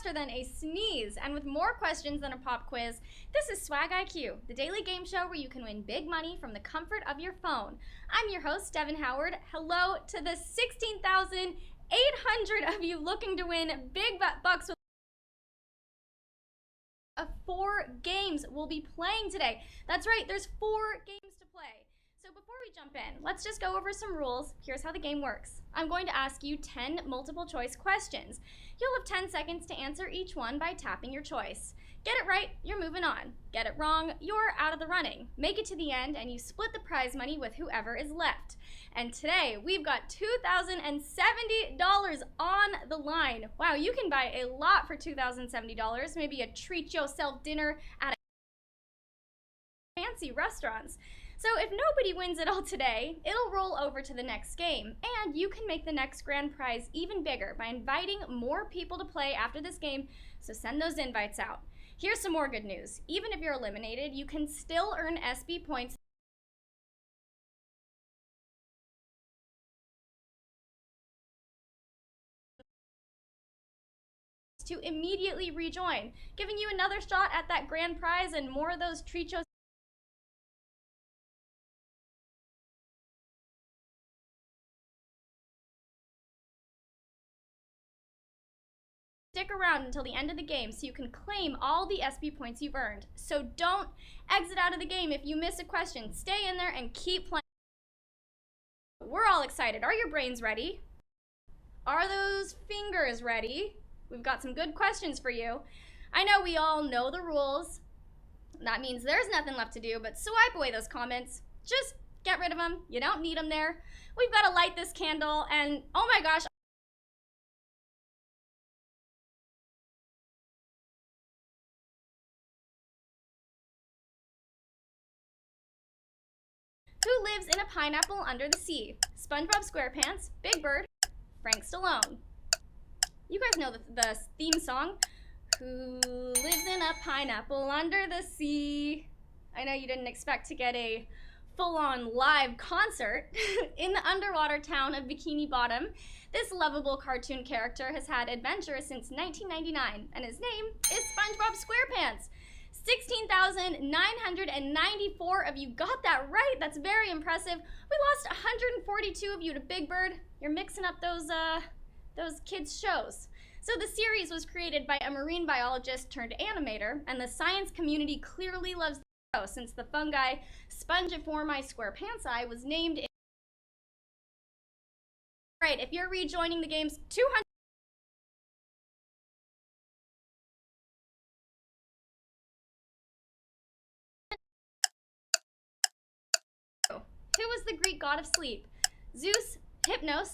faster than a sneeze and with more questions than a pop quiz. This is Swag IQ, the daily game show where you can win big money from the comfort of your phone. I'm your host, Devin Howard. Hello to the 16,800 of you looking to win big bucks with 4 games we'll be playing today. That's right, there's 4 games to play. So before we jump in, let's just go over some rules. Here's how the game works. I'm going to ask you 10 multiple choice questions. You'll have 10 seconds to answer each one by tapping your choice. Get it right, you're moving on. Get it wrong, you're out of the running. Make it to the end and you split the prize money with whoever is left. And today we've got $2,070 on the line. Wow, you can buy a lot for $2,070. Maybe a treat yourself dinner at a fancy restaurants. So if nobody wins it all today, it'll roll over to the next game, and you can make the next grand prize even bigger by inviting more people to play after this game, so send those invites out. Here's some more good news. Even if you're eliminated, you can still earn SB points to immediately rejoin, giving you another shot at that grand prize and more of those treat yourself. Stick around until the end of the game so you can claim all the SB points you've earned. So don't exit out of the game if you miss a question. Stay in there and keep playing. We're all excited. Are your brains ready? Are those fingers ready? We've got some good questions for you. I know we all know the rules. That means there's nothing left to do but swipe away those comments. Just get rid of them. You don't need them there. We've got to light this candle and oh my gosh, who lives in a pineapple under the sea? SpongeBob SquarePants, Big Bird, Frank Stallone. You guys know the theme song. Who lives in a pineapple under the sea? I know you didn't expect to get a full-on live concert in the underwater town of Bikini Bottom. This lovable cartoon character has had adventures since 1999, and his name is SpongeBob SquarePants. 16,994 of you got that right. That's very impressive. We lost 142 of you to Big Bird. You're mixing up those kids' shows. So the series was created by a marine biologist turned animator, and the science community clearly loves the show since the fungi Spongiformi squarepantsi was named in. Right, if you're rejoining the game's 200. Who was the Greek god of sleep? Zeus, Hypnos.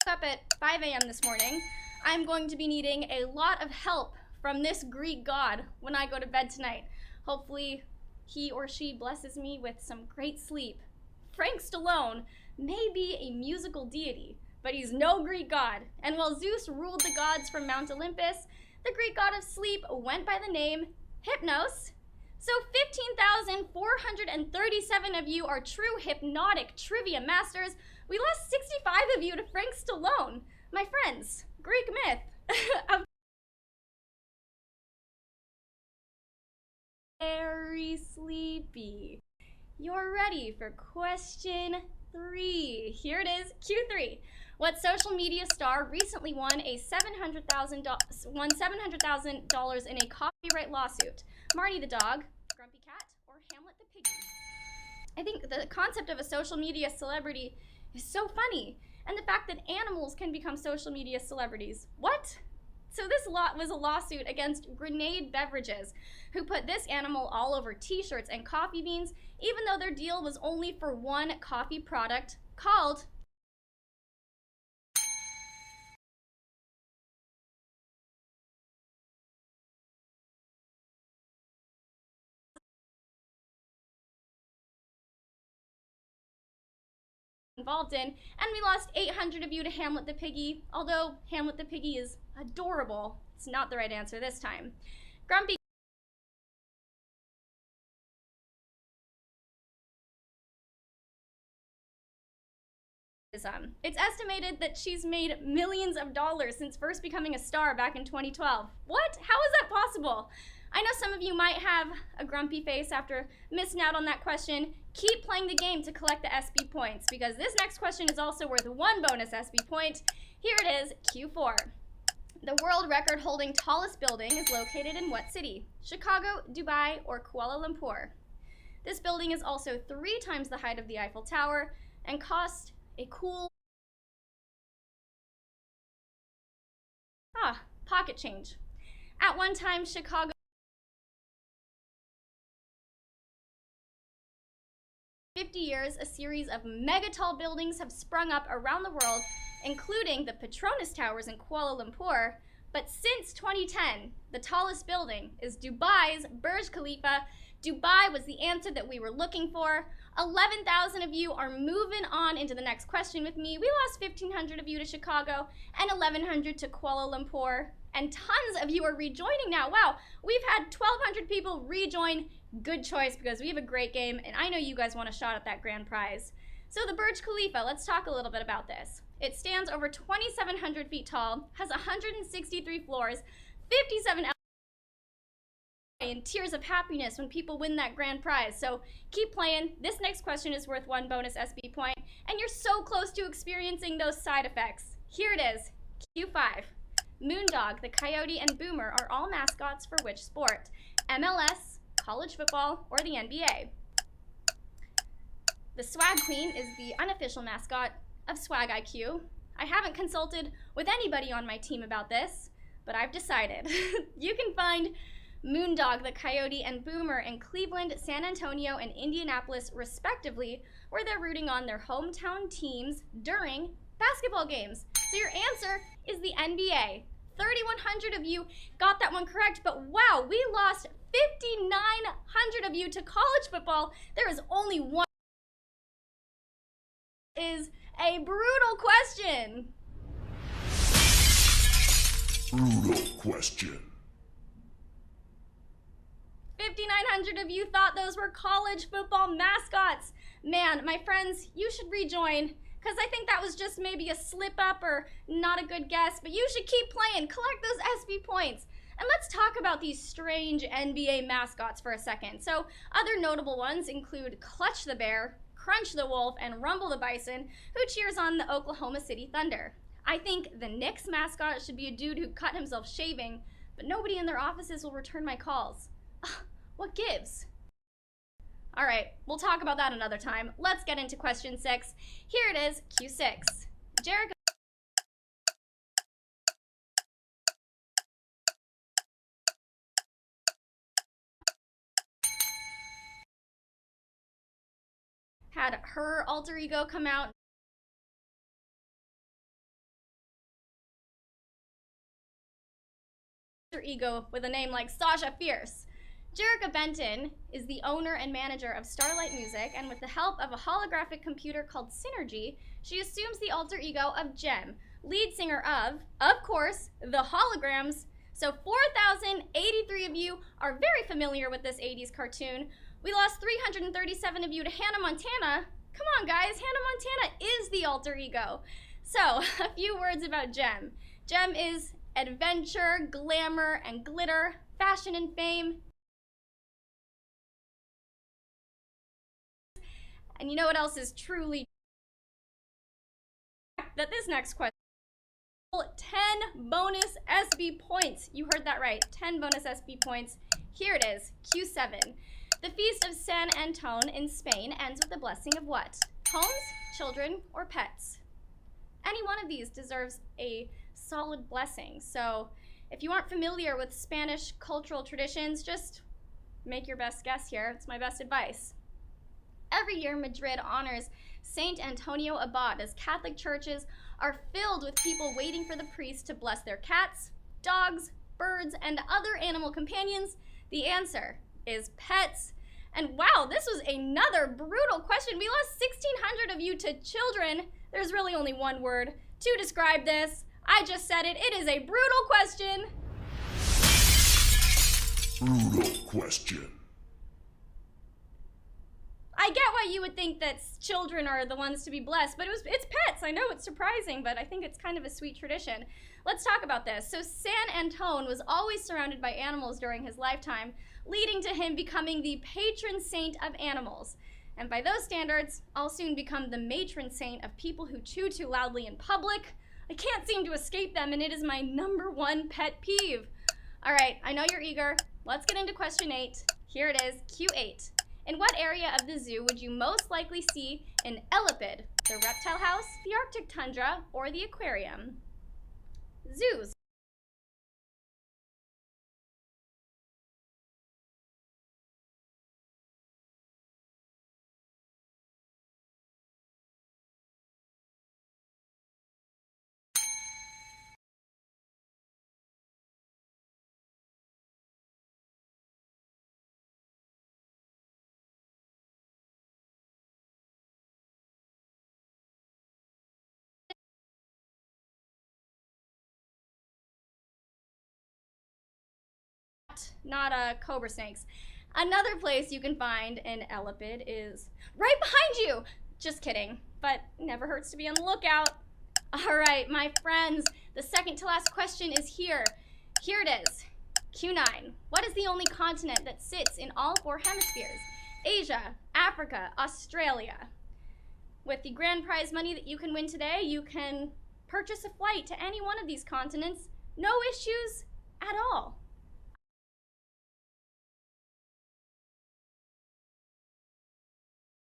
Up at 5 a.m. this morning. I'm going to be needing a lot of help from this Greek god when I go to bed tonight. Hopefully he or she blesses me with some great sleep. Frank Stallone may be a musical deity, but he's no Greek god. And while Zeus ruled the gods from Mount Olympus, the Greek god of sleep went by the name Hypnos. So 15,437 of you are true hypnotic trivia masters. We lost 65 of you to Frank Stallone. My friends, Greek myth. Very sleepy. You're ready for question 3. Here it is, Q3. What social media star recently won $700,000 in a copyright lawsuit? Marty the dog, Grumpy Cat, or Hamlet the piggy? I think the concept of a social media celebrity is so funny, and the fact that animals can become social media celebrities. What? So this was a lawsuit against Grenade Beverages, who put this animal all over t-shirts and coffee beans, even though their deal was only for one coffee product called involved in, and we lost 800 of you to Hamlet the piggy. Although Hamlet the piggy is adorable, it's not the right answer this time. Grumpy It's estimated that she's made millions of dollars since first becoming a star back in 2012. What? How is that possible? I know some of you might have a grumpy face after missing out on that question. Keep playing the game to collect the SB points, because this next question is also worth 1 bonus SB point. Here it is, Q4. The world record holding tallest building is located in what city? Chicago, Dubai, or Kuala Lumpur? This building is also 3 times the height of the Eiffel Tower and cost a cool pocket change. At one time, Chicago 50 years, a series of mega tall buildings have sprung up around the world, including the Petronas Towers in Kuala Lumpur. But since 2010, the tallest building is Dubai's Burj Khalifa. Dubai was the answer that we were looking for. 11,000 of you are moving on into the next question with me. We lost 1,500 of you to Chicago and 1,100 to Kuala Lumpur. And tons of you are rejoining now. Wow, we've had 1,200 people rejoin. Good choice, because we have a great game, and I know you guys want a shot at that grand prize. So the Burj Khalifa, let's talk a little bit about this. It stands over 2,700 feet tall, has 163 floors, 57 and tears of happiness when people win that grand prize. So keep playing. This next question is worth 1 bonus SB point, and you're so close to experiencing those side effects. Here it is, Q5. Moondog, the Coyote, and Boomer are all mascots for which sport? MLS, college football, or the NBA? The Swag Queen is the unofficial mascot of Swag IQ. I haven't consulted with anybody on my team about this, but I've decided. You can find Moondog, the Coyote, and Boomer in Cleveland, San Antonio, and Indianapolis, respectively, where they're rooting on their hometown teams during basketball games. So your answer is the NBA. 3,100 of you got that one correct, but wow, we lost 5,900 of you to college football. There is only one. Is a brutal question. Brutal question. 5,900 of you thought those were college football mascots. Man, my friends, you should rejoin, because I think that was just maybe a slip up or not a good guess, but you should keep playing, collect those SB points. And let's talk about these strange NBA mascots for a second. So other notable ones include Clutch the Bear, Crunch the Wolf, and Rumble the Bison, who cheers on the Oklahoma City Thunder. I think the Knicks mascot should be a dude who cut himself shaving, but nobody in their offices will return my calls. What gives? All right, we'll talk about that another time. Let's get into question 6. Here it is, Q6. Jericho had her alter ego come out. Alter ego with a name like Sasha Fierce. Jerrica Benton is the owner and manager of Starlight Music, and with the help of a holographic computer called Synergy, she assumes the alter ego of Jem, lead singer of course, The Holograms. So 4,083 of you are very familiar with this 80s cartoon. We lost 337 of you to Hannah Montana. Come on, guys, Hannah Montana is the alter ego. So, a few words about Jem. Jem is adventure, glamour, and glitter, fashion and fame. And you know what else is truly that this next question 10 bonus SB points. You heard that right, 10 bonus SB points. Here it is, Q7. The Feast of San Antone in Spain ends with the blessing of what? Homes, children, or pets? Any one of these deserves a solid blessing. So if you aren't familiar with Spanish cultural traditions, just make your best guess here. It's my best advice. Every year, Madrid honors Saint Antonio Abad as Catholic churches are filled with people waiting for the priest to bless their cats, dogs, birds, and other animal companions. The answer is pets. And wow, this was another brutal question. We lost 1,600 of you to children. There's really only one word to describe this. I just said it. It is a brutal question. Brutal question. I get why why you would think that children are the ones to be blessed, but it's pets. I know it's surprising, but I think it's kind of a sweet tradition. Let's talk about this. So San Antone was always surrounded by animals during his lifetime, leading to him becoming the patron saint of animals. And by those standards, I'll soon become the matron saint of people who chew too loudly in public. I can't seem to escape them, and it is my #1 pet peeve. All right, I know you're eager. Let's get into question 8. Here it is, Q8. In what area of the zoo would you most likely see an elipid? The reptile house, the Arctic tundra, or the aquarium? Zoos. Not cobra snakes. Another place you can find an elipid is right behind you. Just kidding, but never hurts to be on the lookout. All right, my friends, the second to last question is here. Here it is, Q9. What is the only continent that sits in all 4 hemispheres? Asia, Africa, Australia. With the grand prize money that you can win today, you can purchase a flight to any one of these continents. No issues at all.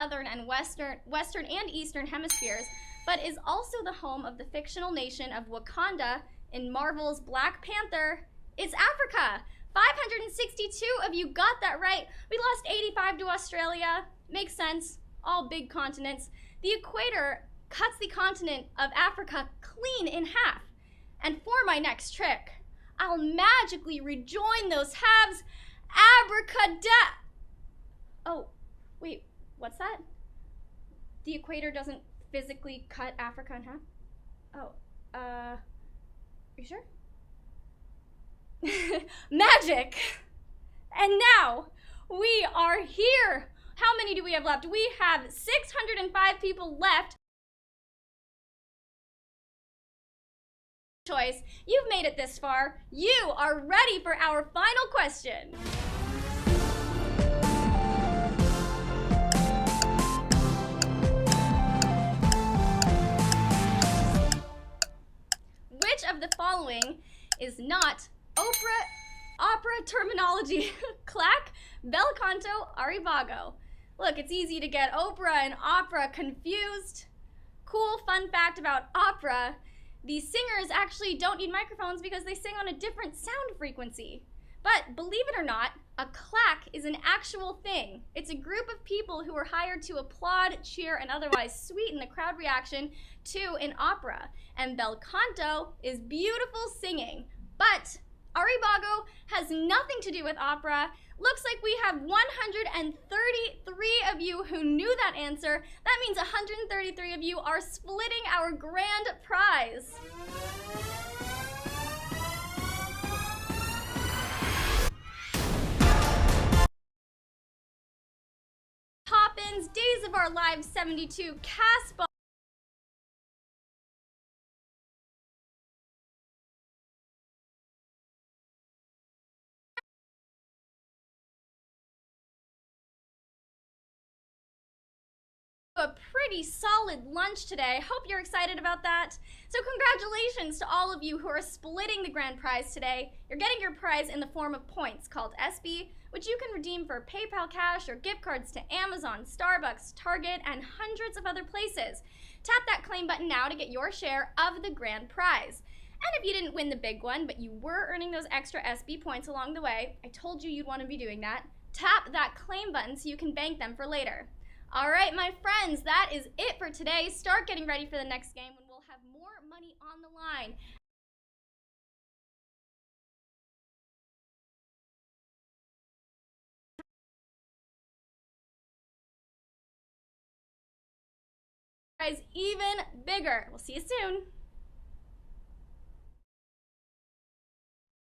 Southern and western and eastern hemispheres, but is also the home of the fictional nation of Wakanda in Marvel's Black Panther. It's Africa. 562 of you got that right. We lost 85 to Australia. Makes sense. All big continents. The equator cuts the continent of Africa clean in half. And for my next trick, I'll magically rejoin those halves. Abracadabra. Oh, wait. What's that? The equator doesn't physically cut Africa in half? Oh, are you sure? Magic! And now, we are here! How many do we have left? We have 605 people left. Choice. You've made it this far. You are ready for our final question. Which of the following is not opera terminology? Clack, bel canto, arrivago. Look, it's easy to get opera and opera confused. Cool fun fact about opera, the singers actually don't need microphones because they sing on a different sound frequency. But believe it or not, a clack is an actual thing. It's a group of people who are hired to applaud, cheer, and otherwise sweeten the crowd reaction to an opera. And bel canto is beautiful singing. But arrivago has nothing to do with opera. Looks like we have 133 of you who knew that answer. That means 133 of you are splitting our grand prize. Poppins, Days of Our Lives 72, Casbah. A pretty solid lunch today. Hope you're excited about that. So congratulations to all of you who are splitting the grand prize today. You're getting your prize in the form of points called SB, which you can redeem for PayPal cash or gift cards to Amazon, Starbucks, Target, and hundreds of other places. Tap that claim button now to get your share of the grand prize. And if you didn't win the big one, but you were earning those extra SB points along the way, I told you you'd want to be doing that. Tap that claim button so you can bank them for later. All right, my friends, that is it for today. Start getting ready for the next game when we'll have more money on the line. Guys, even bigger. We'll see you soon.